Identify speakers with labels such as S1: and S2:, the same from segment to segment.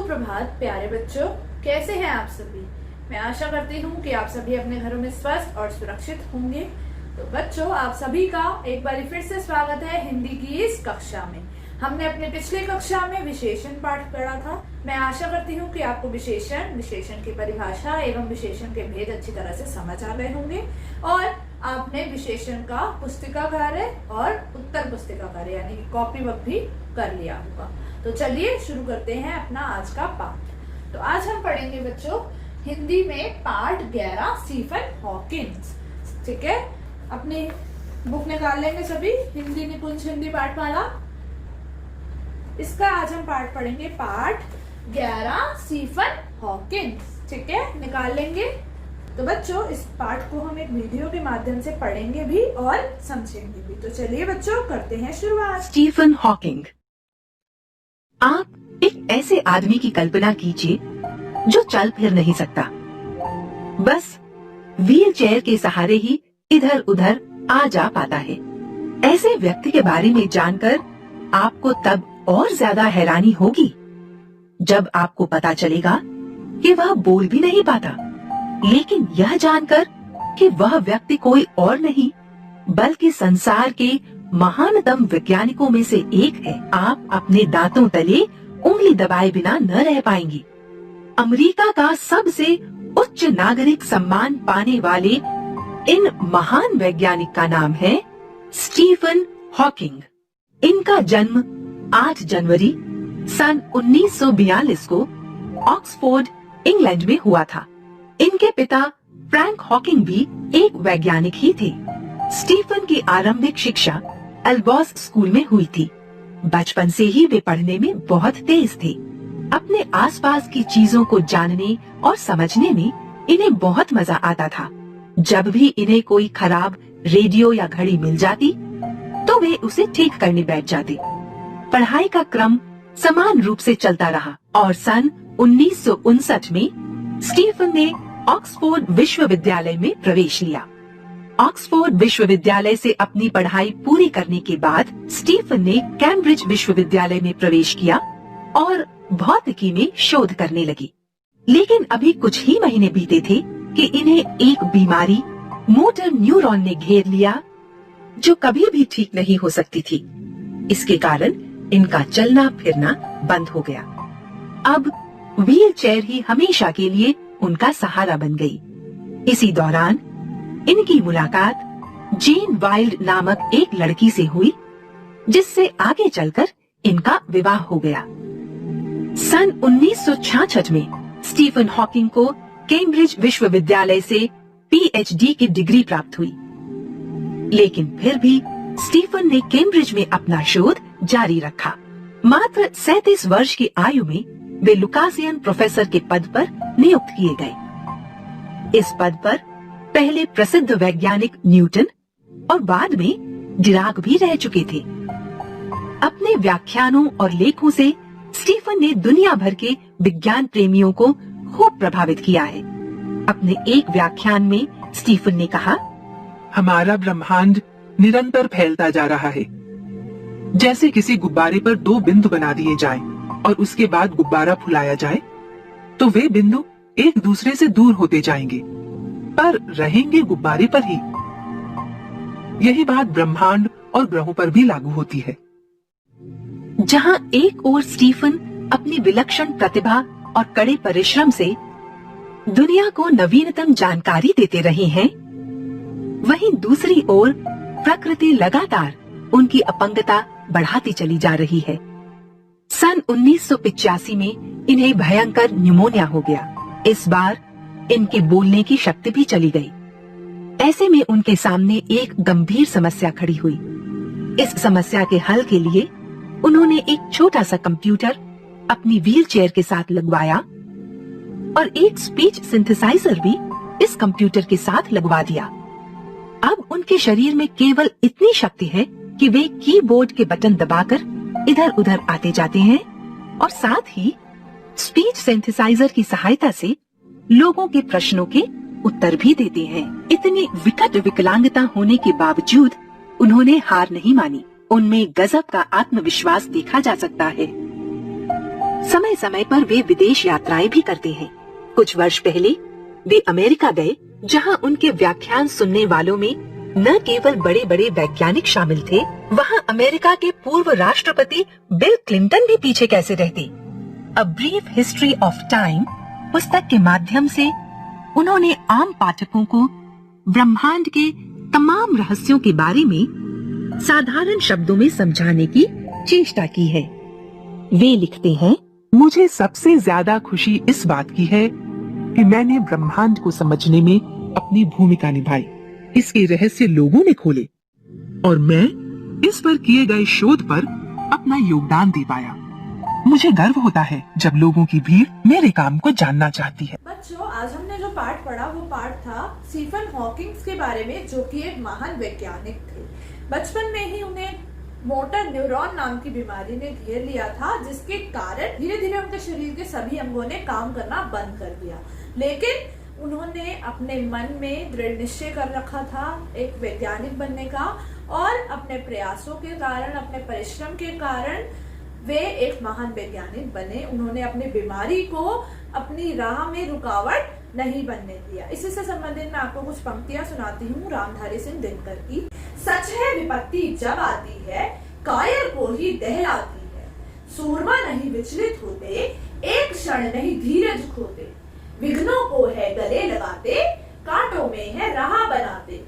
S1: सुप्रभात प्यारे बच्चों, कैसे हैं आप सभी। मैं आशा करती हूँ कि आप सभी अपने घरों में स्वस्थ और सुरक्षित होंगे। तो बच्चों, आप सभी का एक बार फिर से स्वागत है हिंदी की इस कक्षा में। हमने अपने पिछले कक्षा में विशेषण पाठ पढ़ा था। मैं आशा करती हूँ कि आपको विशेषण की परिभाषा एवं विशेषण के भेद अच्छी तरह से समझ आ गए होंगे और आपने विशेषण का पुस्तिका कार्य और उत्तर पुस्तिका कार्य यानी कि कॉपी वर्क भी कर लिया होगा। तो चलिए शुरू करते हैं अपना आज का पाठ। तो आज हम पढ़ेंगे बच्चों हिंदी में पाठ 11 स्टीफन हॉकिंस। ठीक है, अपनी बुक निकाल लेंगे सभी, हिंदी निकुंज हिंदी पाठमाला। इसका आज हम पाठ पढ़ेंगे, पाठ 11 स्टीफन हॉकिंस। ठीक है, निकाल लेंगे। तो बच्चों, इस पाठ को हम एक वीडियो के माध्यम से पढ़ेंगे भी और समझेंगे भी। तो चलिए बच्चों, करते हैं शुरुआत।
S2: Stephen Hawking. आप एक ऐसे आदमी की कल्पना कीजिए जो चल फिर नहीं सकता, बस व्हील चेयर के सहारे ही इधर उधर आ जा पाता है। ऐसे व्यक्ति के बारे में जानकर आपको तब और ज्यादा हैरानी होगी जब आपको पता चलेगा कि वह बोल भी नहीं पाता, लेकिन यह जानकर कि वह व्यक्ति कोई और नहीं बल्कि संसार के महानतम वैज्ञानिकों में से एक है, आप अपने दांतों तले उंगली दबाए बिना न रह पाएंगे। अमेरिका का सबसे उच्च नागरिक सम्मान पाने वाले इन महान वैज्ञानिक का नाम है स्टीफन हॉकिंग। इनका जन्म 8 जनवरी सन 1942 को ऑक्सफोर्ड, इंग्लैंड में हुआ था। इनके पिता फ्रैंक हॉकिंग भी एक वैज्ञानिक ही थे। स्टीफन की आरंभिक शिक्षा एल्बॉस स्कूल में हुई थी। बचपन से ही वे पढ़ने में बहुत तेज थे। अपने आसपास की चीजों को जानने और समझने में इन्हें बहुत मजा आता था। जब भी इन्हें कोई खराब रेडियो या घड़ी मिल जाती तो वे उसे ठीक करने बैठ जाते। पढ़ाई का क्रम समान रूप से चलता रहा और सन 1959 में स्टीफन ने ऑक्सफोर्ड विश्वविद्यालय में प्रवेश लिया। ऑक्सफोर्ड विश्वविद्यालय से अपनी पढ़ाई पूरी करने के बाद स्टीफन ने कैम्ब्रिज विश्वविद्यालय में प्रवेश किया और भौतिकी में शोध करने लगी। लेकिन अभी कुछ ही महीने बीते थे कि इन्हें एक बीमारी मोटर न्यूरॉन ने घेर लिया जो कभी भी ठीक नहीं हो सकती थी। इसके कारण इनका चलना फिरना बंद हो गया। अब व्हील चेयर ही हमेशा के लिए उनका सहारा बन गई। इसी दौरान इनकी मुलाकात जेन वाइल्ड नामक एक लड़की से हुई, जिससे आगे चलकर इनका विवाह हो गया। सन 1966 में स्टीफन हॉकिंग को कैम्ब्रिज विश्वविद्यालय से पीएचडी की डिग्री प्राप्त हुई, लेकिन फिर भी स्टीफन ने कैम्ब्रिज में अपना शोध जारी रखा। मात्र 37 वर्ष की आयु में वे लुकासियन प्रोफेसर के पद पर नियुक्त किए गए। इस पद पर पहले प्रसिद्ध वैज्ञानिक न्यूटन और बाद में डिराक भी रह चुके थे। अपने व्याख्यानों और लेखों से स्टीफन ने दुनिया भर के विज्ञान प्रेमियों को खूब प्रभावित किया है। अपने एक व्याख्यान में स्टीफन ने कहा,
S3: हमारा ब्रह्मांड निरंतर फैलता जा रहा है। जैसे किसी गुब्बारे पर 2 बिंदु बना दिए जाएं और उसके बाद गुब्बारा फुलाया जाए तो वे बिंदु एक दूसरे से दूर होते जाएंगे पर रहेंगे गुब्बारे पर ही। यही बात ब्रह्मांड और ग्रहों पर भी लागू होती है।
S2: जहां एक ओर स्टीफन अपनी विलक्षण प्रतिभा और कड़े परिश्रम से दुनिया को नवीनतम जानकारी देते रहे हैं, वहीं दूसरी ओर प्रकृति लगातार उनकी अपंगता बढ़ाती चली जा रही है। सन 1985 में इन्हें भयंकर न्यूमोनिया हो गया। इस बार इनके बोलने की शक्ति भी चली गई। ऐसे में उनके सामने एक गंभीर समस्या खड़ी हुई। इस समस्या के हल के लिए उन्होंने एक छोटा सा कंप्यूटर अपनी व्हील चेयर के साथ लगवाया और एक स्पीच सिंथेसाइजर भी इस कंप्यूटर के साथ लगवा दिया। अब उनके शरीर में केवल इतनी शक्ति है कि वे कीबोर्ड के बटन दबाकर इधर उधर आते जाते हैं और साथ ही स्पीच सिंथेसाइजर की सहायता से लोगों के प्रश्नों के उत्तर भी देते हैं। इतनी विकट विकलांगता होने के बावजूद उन्होंने हार नहीं मानी। उनमें गजब का आत्मविश्वास देखा जा सकता है। समय समय पर वे विदेश यात्राएं भी करते हैं। कुछ वर्ष पहले वे अमेरिका गए, जहां उनके व्याख्यान सुनने वालों में न केवल बड़े बड़े वैज्ञानिक शामिल थे, वहां अमेरिका के पूर्व राष्ट्रपति बिल क्लिंटन भी पीछे कैसे रहते। A brief history of time पुस्तक के माध्यम से उन्होंने आम पाठकों को ब्रह्मांड के तमाम रहस्यों के बारे में साधारण शब्दों में समझाने की चेष्टा की है। वे लिखते हैं,
S3: मुझे सबसे ज्यादा खुशी इस बात की है कि मैंने ब्रह्मांड को समझने में अपनी भूमिका निभाई, इसके रहस्य लोगों ने खोले और मैं इस पर किए गए शोध पर अपना योगदान दे पाया। मुझे गर्व होता है जब लोगों की भीड़ मेरे काम को जानना चाहती है।
S1: बच्चों, आज हमने जो पाठ पढ़ा वो पाठ था स्टीफन हॉकिंग के बारे में, जो कि एक महान वैज्ञानिक थे। बचपन में ही उन्हें मोटर न्यूरॉन नाम की बीमारी ने घेर लिया था, जिसके कारण धीरे धीरे उनके शरीर के सभी अंगों ने काम करना बंद कर दिया। लेकिन उन्होंने अपने मन में दृढ़ निश्चय कर रखा था एक वैज्ञानिक बनने का, और अपने प्रयासों के कारण, अपने परिश्रम के कारण वे एक महान वैज्ञानिक बने। उन्होंने अपनी बीमारी को अपनी राह में रुकावट नहीं बनने दिया। इसी से संबंधित मैं आपको कुछ पंक्तियां सुनाती हूँ रामधारी सिंह दिनकर की। सच है विपत्ति जब आती है, कायर को ही दहलाती है। सूरमा नहीं विचलित होते, एक क्षण नहीं धीरज खोते। विघ्नों को है गले लगाते, कांटों में है राह बनाते।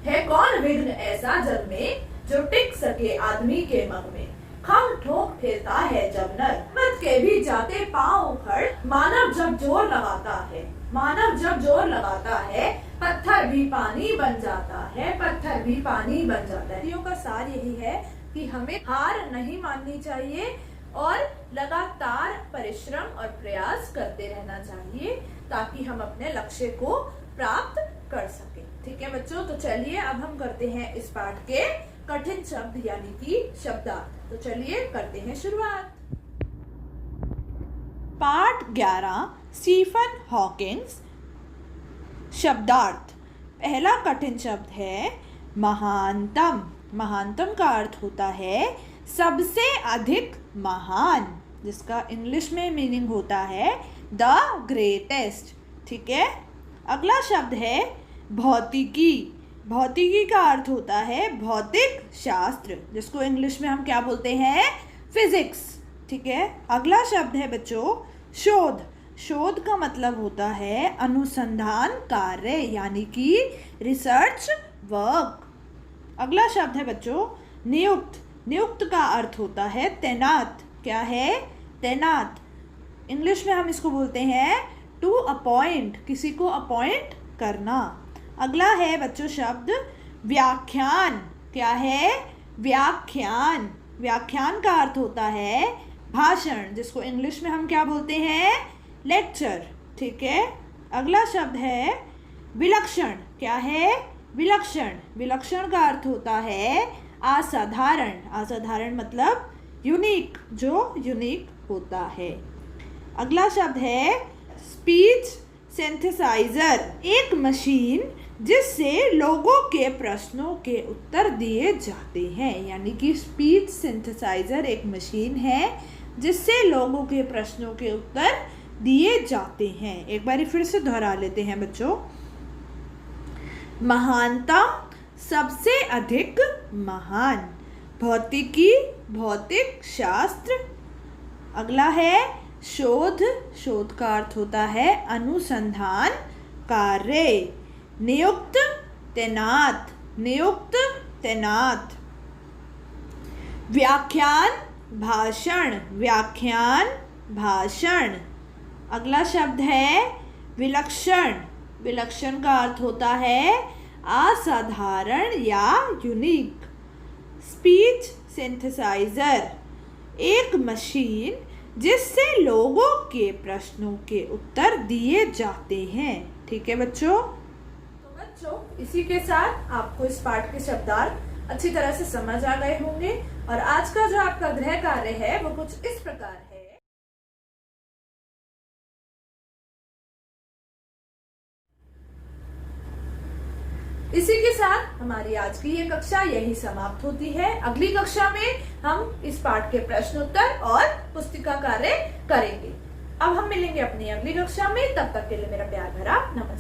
S1: है कौन विघ्न ऐसा जग में, जो टिक सके आदमी के मग में। खम ठोक फिरता है जब नर, मत के भी जाते पांव उखड़। मानव जब जोर लगाता है, मानव जब जोर लगाता है, पत्थर भी पानी बन जाता है, पत्थर भी पानी बन जाता है। का सार यही है कि हमें हार नहीं माननी चाहिए और लगातार परिश्रम और प्रयास करते रहना चाहिए, ताकि हम अपने लक्ष्य को प्राप्त कर सकें। ठीक है बच्चों, तो चलिए अब हम करते हैं इस पाठ के कठिन शब्द यानी कि शब्दार्थ। तो चलिए करते हैं शुरुआत। पाठ 11 स्टीफन हॉकिंग्स। शब्दार्थ। पहला कठिन शब्द है महानतम। महानतम का अर्थ होता है सबसे अधिक महान, जिसका इंग्लिश में मीनिंग होता है द ग्रेटेस्ट। ठीक है। अगला शब्द है भौतिकी। भौतिकी का अर्थ होता है भौतिक शास्त्र, जिसको इंग्लिश में हम क्या बोलते हैं, फिजिक्स। ठीक है। अगला शब्द है बच्चों शोध। शोध का मतलब होता है अनुसंधान कार्य यानी कि रिसर्च वर्क। अगला शब्द है बच्चों नियुक्त। नियुक्त का अर्थ होता है तैनात। क्या है, तैनात। इंग्लिश में हम इसको बोलते हैं टू अपॉइंट, किसी को अपॉइंट करना। अगला है बच्चों शब्द व्याख्यान। क्या है, व्याख्यान। व्याख्यान का अर्थ होता है भाषण, जिसको इंग्लिश में हम क्या बोलते हैं, लेक्चर। ठीक है। अगला शब्द है विलक्षण। क्या है, विलक्षण। विलक्षण का अर्थ होता है असाधारण। असाधारण मतलब यूनिक, जो यूनिक होता है। अगला शब्द है स्पीच सिंथेसाइजर। एक मशीन जिससे लोगों के प्रश्नों के उत्तर दिए जाते हैं, यानी कि स्पीच सिंथेसाइजर एक मशीन है जिससे लोगों के प्रश्नों के उत्तर दिए जाते हैं। एक बार फिर से दोहरा लेते हैं बच्चों। महानता, सबसे अधिक महान। भौतिकी, भौतिक शास्त्र। अगला है शोध। शोध का अर्थ होता है अनुसंधान कार्य। नियुक्त, तैनात। नियुक्त, तैनात। व्याख्यान, भाषण। व्याख्यान, भाषण। अगला शब्द है विलक्षण। विलक्षण का अर्थ होता है असाधारण या यूनिक। स्पीच सिंथेसाइजर, एक मशीन जिससे लोगों के प्रश्नों के उत्तर दिए जाते हैं। ठीक है बच्चों। तो बच्चों, इसी के साथ आपको इस पाठ के शब्दार्थ अच्छी तरह से समझ आ गए होंगे, और आज का जो आपका गृह कार्य है वो कुछ इस प्रकार है। इसी के साथ हमारी आज की ये कक्षा यही समाप्त होती है। अगली कक्षा में हम इस पाठ के प्रश्न उत्तर और पुस्तिका कार्य करेंगे। अब हम मिलेंगे अपनी अगली कक्षा में, तब तक के लिए मेरा प्यार भरा नमस्कार।